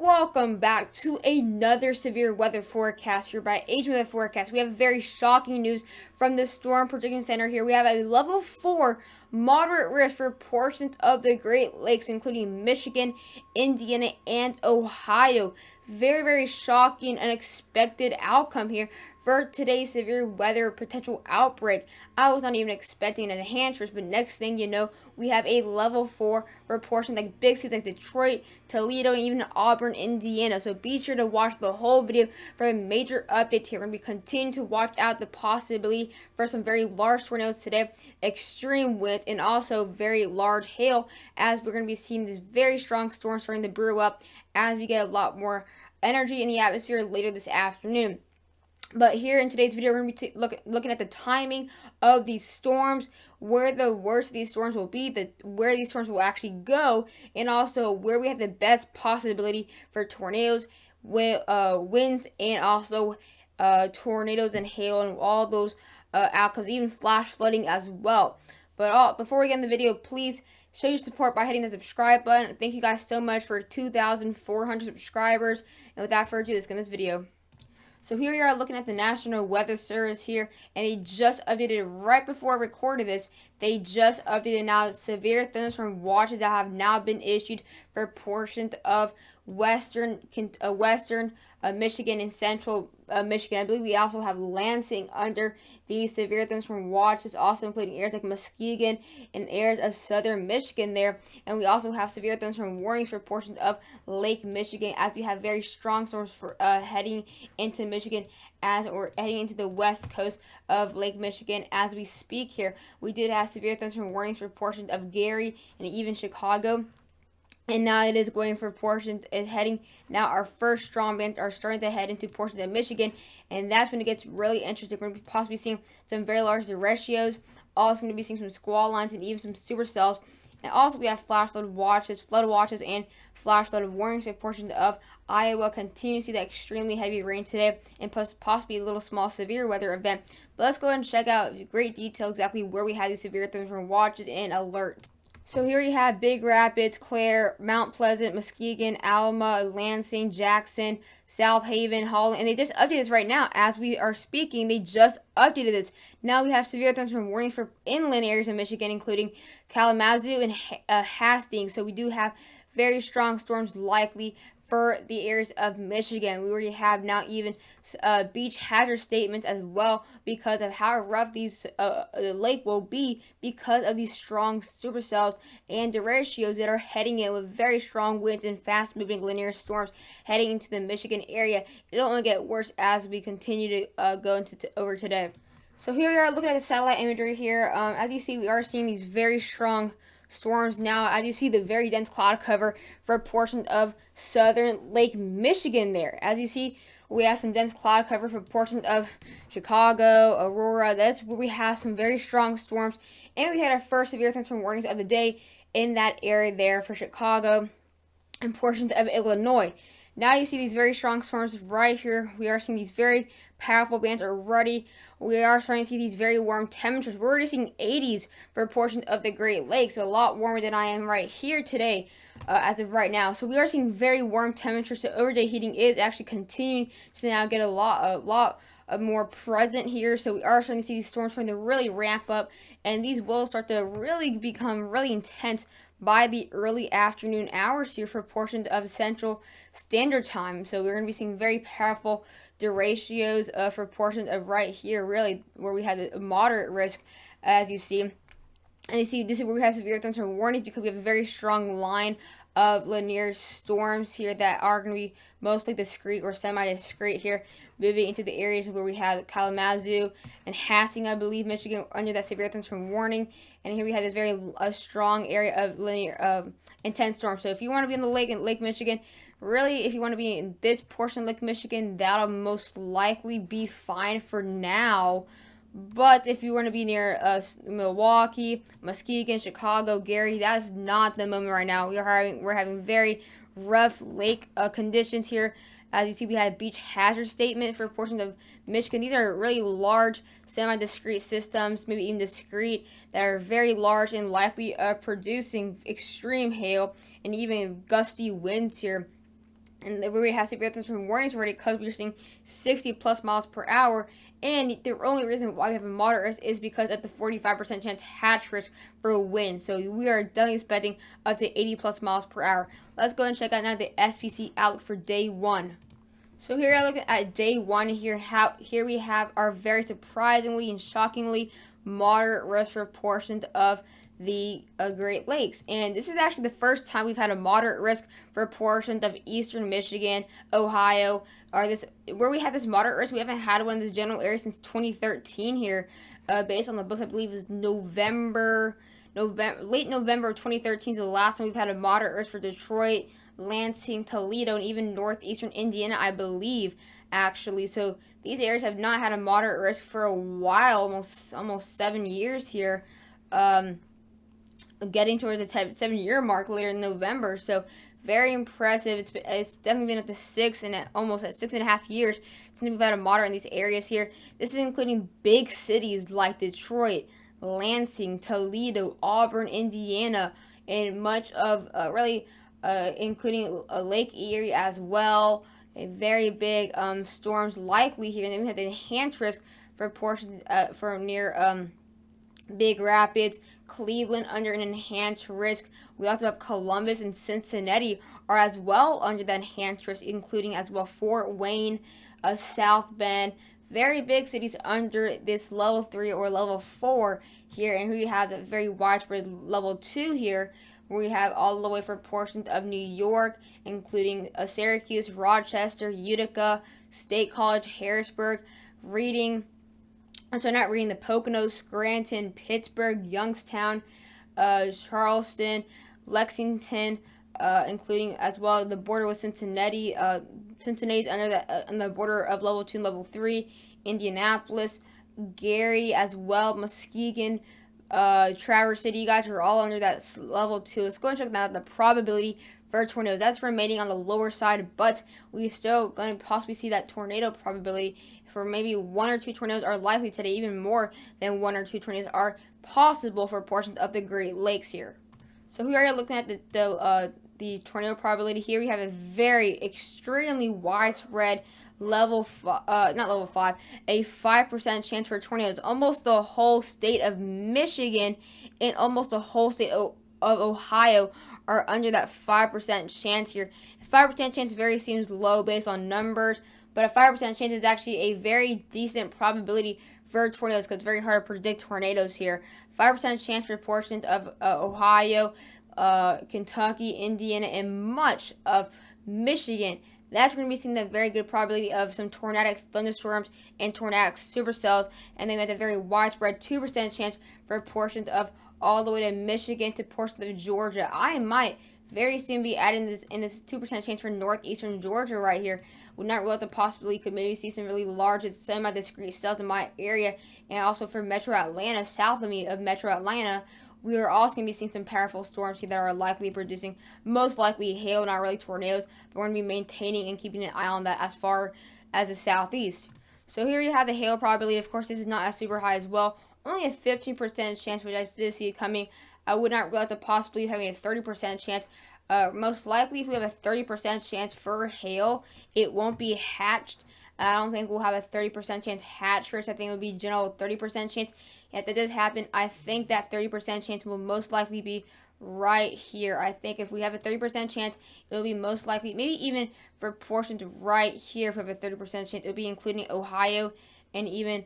Welcome back to another severe weather forecast here by Asian Weather Forecast. We have very shocking news from the Storm Prediction Center here. We have a level 4 moderate risk for portions of the Great Lakes, including Michigan, Indiana, and Ohio. Very, very shocking, unexpected outcome here for today's severe weather potential outbreak. I was not even expecting an enhanced risk, but next thing you know, we have a level 4 for portions like big cities like Detroit, Toledo, and even Auburn, Indiana. So be sure to watch the whole video for a major update here. We're going to be continuing to watch out the possibility for some very large tornadoes today, extreme wind, and also very large hail, as we're going to be seeing these very strong storms starting to brew up as we get a lot more energy in the atmosphere later this afternoon. But here in today's video, we're going to be looking at the timing of these storms, where the worst of these storms will be, where these storms will actually go, and also where we have the best possibility for tornadoes, winds, and also tornadoes and hail and all those outcomes, even flash flooding as well. But before we get in the video, please show your support by hitting the subscribe button. Thank you guys so much for 2,400 subscribers. And without further ado, let's get in this video. So here we are looking at the National Weather Service here, and they just updated right before I recorded this. They just updated now severe thunderstorm watches that have now been issued for portions of western Michigan and central Michigan. I believe we also have Lansing under these severe thunderstorm watches, also including areas like Muskegon and areas of southern Michigan there. And we also have severe thunderstorm warnings for portions of Lake Michigan, as we have very strong storms for heading into Michigan, as we're heading into the west coast of Lake Michigan as we speak here. We did have severe thunderstorm warnings for portions of Gary and even Chicago. And now it is going for portions, it's heading, now our first strong bands are starting to head into portions of Michigan, and that's when it gets really interesting. We're going to be possibly seeing some very large derechos, also going to be seeing some squall lines and even some supercells. And also we have flash flood watches, and flash flood warnings for portions of Iowa. Continue to see that extremely heavy rain today, and possibly a little small severe weather event. But let's go ahead and check out in great detail exactly where we have these severe thunderstorm watches and alerts. So here you have Big Rapids, Clare, Mount Pleasant, Muskegon, Alma, Lansing, Jackson, South Haven, Holland, and they just updated this right now as we are speaking. They just updated this. Now we have severe thunderstorm warnings for inland areas of Michigan, including Kalamazoo and Hastings. So we do have very strong storms likely for the areas of Michigan. We already have now even beach hazard statements as well, because of how rough the lake will be because of these strong supercells and derechos that are heading in with very strong winds and fast moving linear storms heading into the Michigan area. It'll only get worse as we continue to go into over today. So here we are looking at the satellite imagery here. As you see, we are seeing these very strong storms now, as you see the very dense cloud cover for a portion of southern Lake Michigan there. As you see, we have some dense cloud cover for portions of Chicago, Aurora. That's where we have some very strong storms, and we had our first severe thunderstorm warnings of the day in that area there for Chicago and portions of Illinois. Now you see these very strong storms right here. We are seeing these very powerful bands already. We are starting to see these very warm temperatures. We're already seeing 80s for a portion of the Great Lakes, so a lot warmer than I am right here today as of right now. So we are seeing very warm temperatures. So overday heating is actually continuing to now get a lot more present here. So we are starting to see these storms starting to really ramp up, and these will start to really become really intense by the early afternoon hours here for portions of Central Standard Time. So we're going to be seeing very powerful derechos for portions of right here, really, where we have a moderate risk, as you see. And you see, this is where we have severe thunderstorm warnings, because we have a very strong line of linear storms here that are going to be mostly discrete or semi-discrete here, moving into the areas where we have Kalamazoo and Hastings, I believe, Michigan, under that severe thunderstorm warning. And here we have this very strong area of linear intense storms. So if you want to be in the lake in Lake Michigan, really, if you want to be in this portion of Lake Michigan, that'll most likely be fine for now. But if you want to be near Milwaukee, Muskegon, Chicago, Gary, that's not the moment right now. We're having very rough lake conditions here. As you see, we had a beach hazard statement for portions of Michigan. These are really large, semi-discrete systems, maybe even discrete, that are very large and likely producing extreme hail and even gusty winds here And we already have severe thunderstorm warnings already because we're seeing 60 plus miles per hour. And the only reason why we have a moderate risk is because of the 45% chance hatch risk for wind. So we are definitely expecting up to 80 plus miles per hour. Let's go and check out now the SPC outlook for day 1. So here I look at day 1 here. Here we have our very surprisingly and shockingly moderate risk for portions of the Great Lakes. And this is actually the first time we've had a moderate risk for portions of eastern Michigan, Ohio, where we have this moderate risk. We haven't had one in this general area since 2013 here, based on the books. I believe is late November of 2013 is the last time we've had a moderate risk for Detroit, Lansing, Toledo, and even northeastern Indiana, I believe, actually. So these areas have not had a moderate risk for a while, almost 7 years here. Getting towards the 7-year mark later in November. So very impressive. It's definitely been up to almost at 6.5 years since we've had a moderate in these areas here. This is including big cities like Detroit, Lansing, Toledo, Auburn, Indiana, and much of including Lake Erie as well. A very big storms likely here. And then we have the enhanced risk for portions for near Big Rapids, Cleveland under an enhanced risk. We also have Columbus and Cincinnati are as well under that enhanced risk, including as well Fort Wayne, South Bend. Very big cities under this level 3 or level 4 here. And here you have the very widespread level 2 here, where we have all the way for portions of New York, including Syracuse, Rochester, Utica, State College, Harrisburg, Reading. So not reading the Poconos, Scranton, Pittsburgh, Youngstown, Charleston, Lexington, including as well the border with Cincinnati. Cincinnati's on the border of level 2 and level 3. Indianapolis, Gary as well, Muskegon, Traverse City. You guys are all under that level 2. Let's go and check out the probability for tornadoes. That's remaining on the lower side, but we're still going to possibly see that tornado probability for maybe 1 or 2 tornadoes are likely today. Even more than 1 or 2 tornadoes are possible for portions of the Great Lakes here. So here we are looking at the tornado probability. Here we have a very extremely widespread not level 5, a 5% chance for tornadoes. Almost the whole state of Michigan and almost the whole state of Ohio are under that 5% chance here. 5% chance seems low based on numbers, but a 5% chance is actually a very decent probability for tornadoes because it's very hard to predict tornadoes here. 5% chance for portions of Ohio, Kentucky, Indiana, and much of Michigan. That's going to be seeing the very good probability of some tornadic thunderstorms and tornadic supercells. And then we have a very widespread 2% chance for portions of all the way to Michigan to portions of Georgia. I might very soon be adding this 2% chance for northeastern Georgia right here. Would not rule out the possibility could maybe see some really large semi-discrete cells in my area, and also for Metro Atlanta, south of me of Metro Atlanta. We are also going to be seeing some powerful storms here that are likely producing most likely hail, not really tornadoes, but we're going to be maintaining and keeping an eye on that as far as the southeast. So here you have the hail probability. Of course, this is not as super high as well. Only a 15% chance, which I did see it coming. I would not rule out the possibility of having a 30% chance. Most likely, if we have a 30% chance for hail, it won't be hatched. I don't think we'll have a 30% chance hatch first. I think it would be general 30% chance. If that does happen, I think that 30% chance will most likely be right here. I think if we have a 30% chance, it'll be most likely, maybe even for portions right here, if we have a 30% chance, it'll be including Ohio and even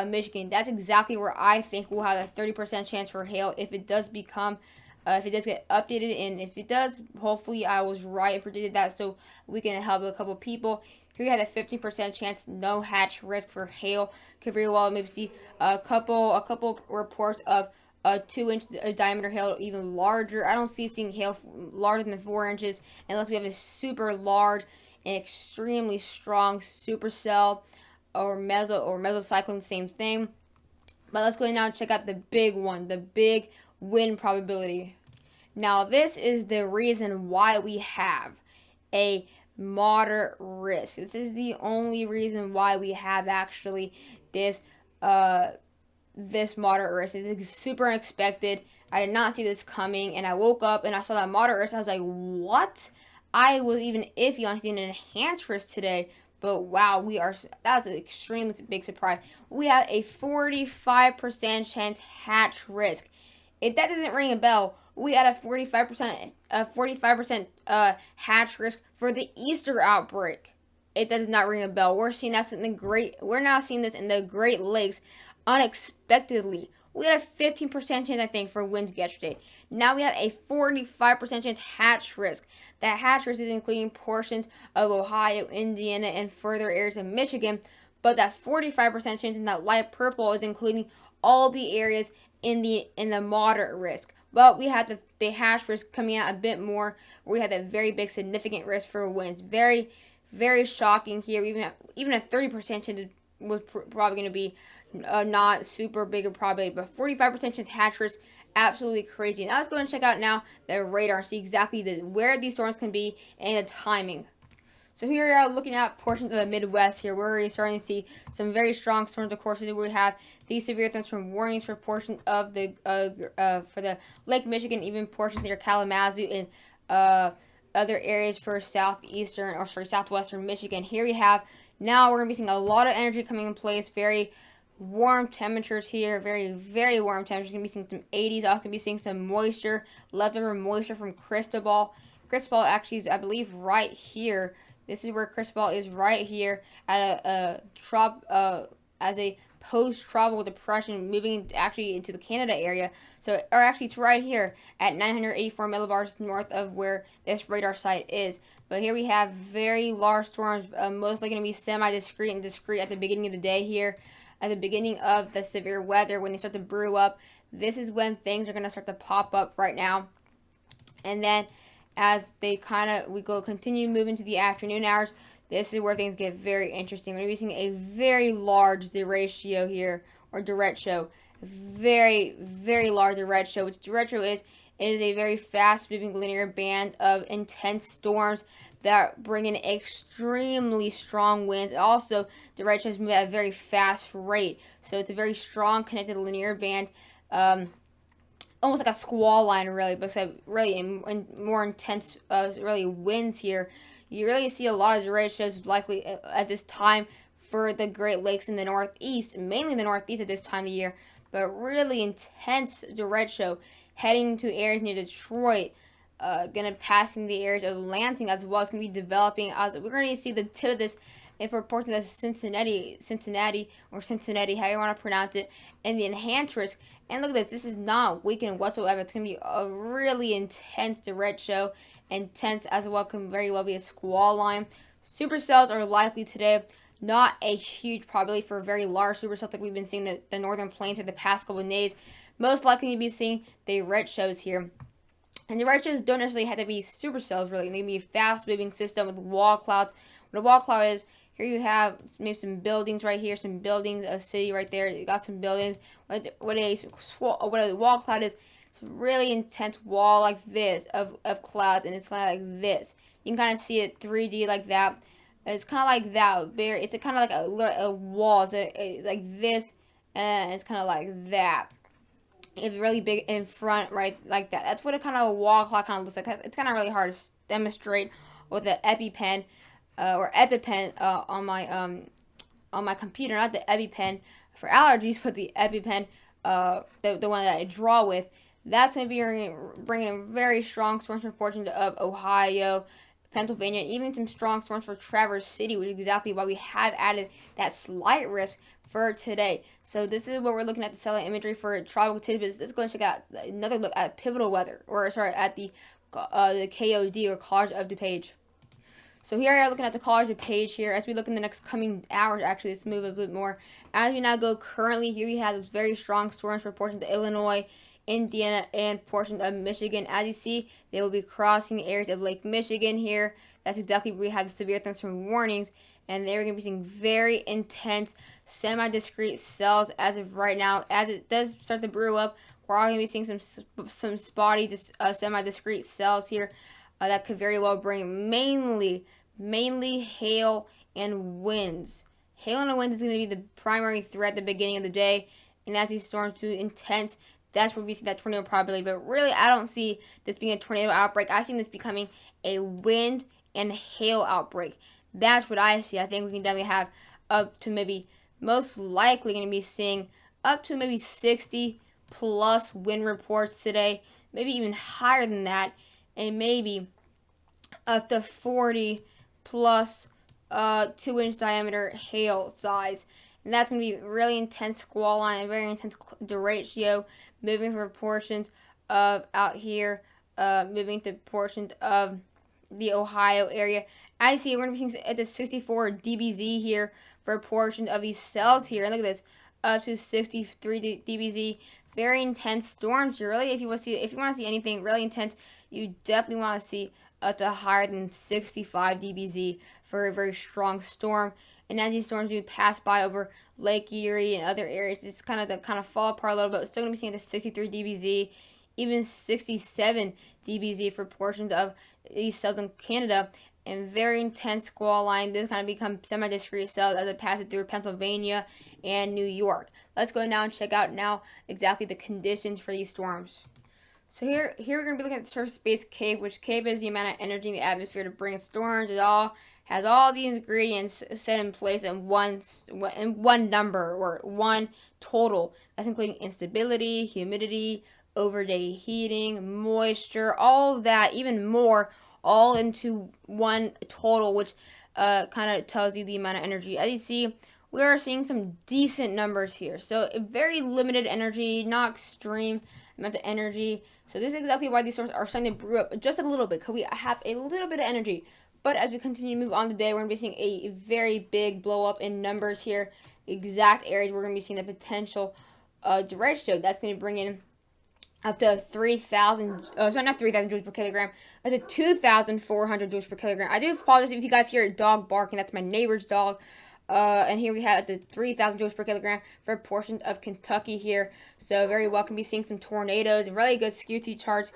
Michigan. That's exactly where I think we'll have a 30% chance for hail if it does become, if it does get updated, and if it does, hopefully I was right and predicted that, so we can help a couple people. Here we had a 15% chance, no hatch risk for hail. Could very well maybe see a couple reports of 2 inches of diameter hail, even larger. I don't see seeing hail larger than 4 inches unless we have a super large and extremely strong supercell or mesocyclone, same thing. But let's go now and check out the big one, the big wind probability. Now this is the reason why we have a moderate risk. This is the only reason why we have actually this this moderate risk. It is super unexpected. I did not see this coming, and I woke up and I saw that moderate risk. I was like, what? I was even iffy on seeing an enhanced risk today, but wow, that's an extremely big surprise. We have a 45% chance hatch risk. If that doesn't ring a bell, we had a 45% hatch risk for the Easter outbreak. It does not ring a bell. We're now seeing this in the Great Lakes unexpectedly. We had a 15% chance, I think, for winds yesterday. Now we have a 45% chance hatch risk. That hatch risk is including portions of Ohio, Indiana, and further areas of Michigan. But that 45% chance in that light purple is including all the areas in the moderate risk. But we had the hatch risk coming out a bit more. We had that very big significant risk for winds. Very, very shocking here. Even a 30% chance was probably going to be not super big a probability, but 45% chance hatch risk, absolutely crazy. Now let's go and check out now the radar and see exactly where these storms can be and the timing. So here we are looking at portions of the Midwest here. We're already starting to see some very strong storms. Of course, we have these severe thunderstorm warnings for portions of the for the Lake Michigan, even portions near Kalamazoo and other areas for southwestern Michigan. Here we have, now we're going to be seeing a lot of energy coming in place. Very warm temperatures here, very, very warm temperatures. Going to be seeing some 80s. Also going to be seeing some moisture, leftover moisture from Cristobal. Cristobal actually is, I believe, right here. This is where Cristobal is, right here at as a post-tropical depression, moving actually into the Canada area. So, or actually, it's right here at 984 millibars north of where this radar site is. But here we have very large storms, mostly going to be semi-discrete and discrete at the beginning of the day here. At the beginning of the severe weather, when they start to brew up, this is when things are going to start to pop up right now. And then as they continue moving to the afternoon hours, this is where things get very interesting. We're going to be seeing a very large derecho here, or derecho. Very, very large derecho. Which derecho is, it is a very fast-moving linear band of intense storms that bring in extremely strong winds. Also, derechos move at a very fast rate. So it's a very strong connected linear band. Almost like a squall line, really, but really in more intense really winds here. You really see a lot of derechos likely at this time for the Great Lakes in the Northeast, mainly the Northeast at this time of the year, but really intense derecho heading to areas near Detroit, gonna passing the areas of Lansing as well. It's gonna be developing. We're gonna see the tip of this in proportion to Cincinnati, how you want to pronounce it, and the enhanced risk. And look at this. This is not weakened whatsoever. It's going to be a really intense derecho. Intense as well, can very well be a squall line. Supercells are likely today. Not a huge probability for very large supercells like we've been seeing the northern plains for the past couple of days. Most likely to be seeing the derechos here. And derechos don't necessarily have to be supercells, really. They can be a fast-moving system with wall clouds. What a wall cloud is, here you have maybe some buildings right here, some buildings, a city right there. You got some buildings. What a wall cloud is, it's a really intense wall like this of clouds, and it's kind of like this. You can kind of see it 3D like that. It's kind of like that. It's kind of like a wall. It's like this, and it's kind of like that. It's really big in front, right, like that. That's what a kind of a wall cloud kind of looks like. It's kind of really hard to demonstrate with an EpiPen. Or EpiPen on my computer, not the EpiPen for allergies, but the EpiPen, the one that I draw with. That's going to be bringing a very strong storms for portions of Ohio, Pennsylvania, and even some strong storms for Traverse City, which is exactly why we have added that slight risk for today. So this is what we're looking at the satellite imagery for tropical tidbits. Let's go and check out another look at pivotal weather, at the KOD, or Collage of DuPage. So here we are looking at the Collage of DuPage here. As we look in the next coming hours, actually, let's move a bit more. As we now go currently, here we have those very strong storms for portions of Illinois, Indiana, and portions of Michigan. As you see, they will be crossing the areas of Lake Michigan here. That's exactly where we have the severe thunderstorm warnings. And they're going to be seeing very intense, semi-discrete cells as of right now. As it does start to brew up, we're all going to be seeing some spotty, semi-discrete cells here. That could very well bring mainly hail and winds. Hail and winds is going to be the primary threat at the beginning of the day, and as these storms do intense, that's where we see that tornado probability. But really, I don't see this being a tornado outbreak. I see this becoming a wind and hail outbreak. That's what I see. I think we can definitely have up to maybe, most likely going to be seeing up to maybe 60 plus wind reports today, maybe even higher than that, and maybe up to 40 plus 2-inch diameter hail size. And that's going to be really intense squall line and very intense derecho, moving from portions of out here, moving to portions of the Ohio area. As you see, we're going to be seeing at the 64 dBz here for a portion of these cells here. And look at this, up to 63 dBz. Very intense storms here. Really, if you want to see anything really intense, you definitely want to see up to higher than 65 dBz for a very strong storm. And as these storms do pass by over Lake Erie and other areas, it's kind of fall apart a little bit. It's still going to be seeing at the 63 dBz, even 67 dBz for portions of East southern Canada. And very intense squall line. This kind of become semi-discrete cells as it passes through Pennsylvania and New York. Let's go now and check out now exactly the conditions for these storms. So here we're going to be looking at the surface-based CAPE, which CAPE is the amount of energy in the atmosphere to bring storms. It all has all these ingredients set in place in one number or one total. That's including instability, humidity, overday heating, moisture, all of that, even more, all into one total, which kind of tells you the amount of energy. As you see, we are seeing some decent numbers here. So very limited energy, not extreme amount of energy. So this is exactly why these storms are starting to brew up just a little bit, because we have a little bit of energy. But as we continue to move on today, we're going to be seeing a very big blow up in numbers here. Exact areas we're going to be seeing the potential derecho. That's going to bring in up to 3,000, sorry, not 3,000 joules per kilogram, up to 2,400 joules per kilogram. I do apologize if you guys hear a dog barking. That's my neighbor's dog. And here we have up to 3,000 joules per kilogram for a portion of Kentucky here. So very welcome to be seeing some tornadoes and really good SQT charts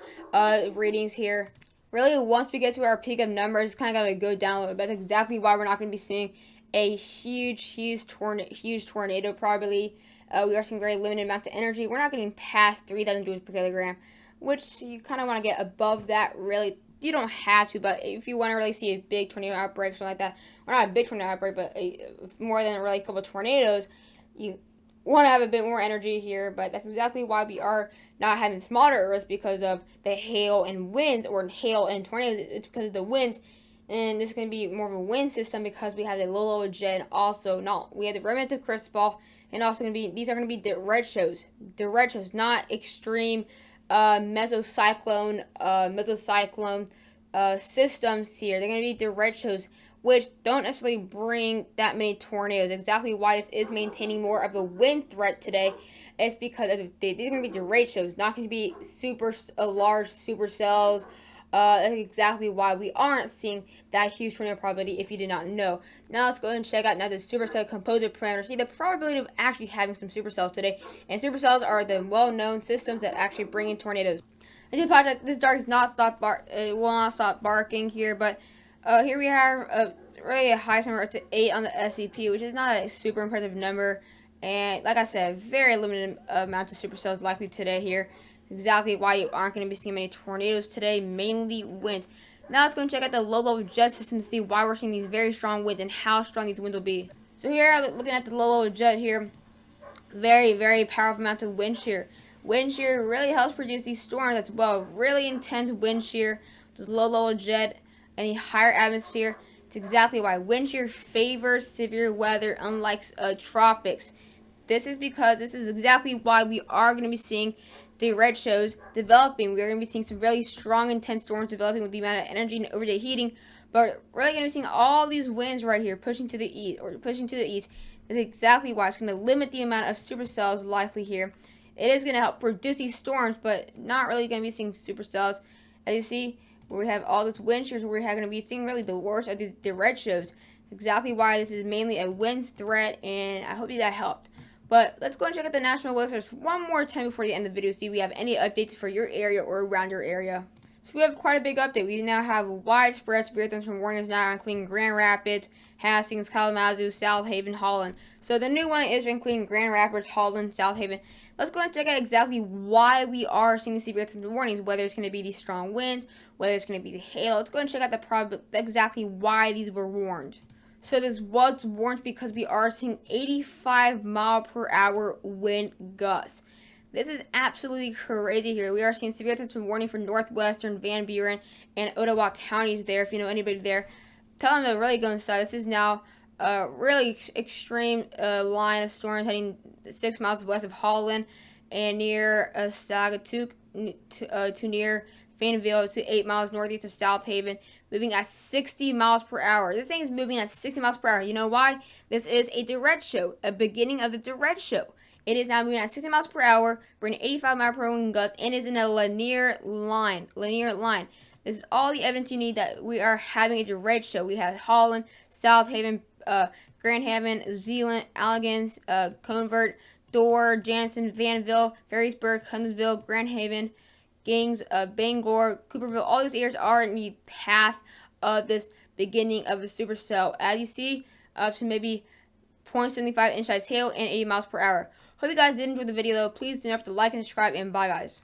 readings here. Really, once we get to our peak of numbers, it's kind of got to go down a little bit. That's exactly why we're not going to be seeing a huge tornado probably. We are seeing very limited amounts of energy. We're not getting past 3,000 joules per kilogram, which you kind of want to get above that. Really, you don't have to, but if you want to really see a big tornado outbreak, something like that, or not a big tornado outbreak, but more than really a couple of tornadoes, you want to have a bit more energy here. But that's exactly why we are not having smaller risks, because of the hail and winds, or hail and tornadoes. It's because of the winds. And this is going to be more of a wind system because we have the low jet. Also, we have the remnant of crystal, and also going to be, these are going to be derechos, not extreme mesocyclone systems here. They're going to be derechos, which don't necessarily bring that many tornadoes. Exactly why this is maintaining more of a wind threat today is because these are going to be derechos, not going to be large supercells. That's exactly why we aren't seeing that huge tornado probability, if you did not know. Now let's go ahead and check out now the supercell composite parameter. See the probability of actually having some supercells today. And supercells are the well-known systems that actually bring in tornadoes. I do apologize, this dog does not stop it will not stop barking here, but here we have really a high number up to 8 on the SCP, which is not a super impressive number. And like I said, very limited amount of supercells likely today here. Exactly why you aren't going to be seeing many tornadoes today, mainly wind. Now let's go and check out the low-level jet system to see why we're seeing these very strong winds and how strong these winds will be. So here, looking at the low-level jet here, very powerful amount of wind shear. Wind shear really helps produce these storms as well. Really intense wind shear, the low-level jet, and the higher atmosphere. It's exactly why wind shear favors severe weather, unlike tropics. This is because this is exactly why we are going to be seeing derechos developing. We are going to be seeing some really strong, intense storms developing with the amount of energy and overday heating. But we're really going to be seeing all these winds right here pushing to the east, That's exactly why it's going to limit the amount of supercells likely here. It is going to help produce these storms, but not really going to be seeing supercells. As you see, where we have all this wind shears, we're going to be seeing really the worst of these derechos. Exactly why this is mainly a wind threat, and I hope that helped. But let's go and check out the National Weather Service one more time before the end of the video, see if we have any updates for your area or around your area. So we have quite a big update. We now have widespread severe thunderstorm warnings now, including Grand Rapids, Hastings, Kalamazoo, South Haven, Holland. So the new one is including Grand Rapids, Holland, South Haven. Let's go and check out exactly why we are seeing the severe thunderstorm warnings, whether it's going to be these strong winds, whether it's going to be the hail. Let's go and check out exactly why these were warned. So this was warned because we are seeing 85-mile-per-hour wind gusts. This is absolutely crazy here. We are seeing severe thunderstorm warning for northwestern Van Buren and Ottawa counties there. If you know anybody there, tell them to really go inside. This is now a really extreme line of storms heading 6 miles west of Holland and near Sagatuck to near Fayetteville to 8 miles northeast of South Haven, moving at 60 miles per hour. This thing is moving at 60 miles per hour. You know why? This is a derecho, a beginning of the derecho. It is now moving at 60 miles per hour, bringing 85 miles per hour gusts, and is in a linear line. This is all the evidence you need that we are having a derecho. We have Holland, South Haven, Grand Haven, Zealand, Allegan, Convert, Dorr, Jansen, Vanville, Ferrysburg, Huntersville, Grand Haven, Gangs, Bangor, Cooperville. All these areas are in the path of this beginning of a supercell. As you see, up to maybe 0.75 inch size hail and 80 miles per hour. Hope you guys did enjoy the video though. Please do not forget to like and subscribe, and bye guys.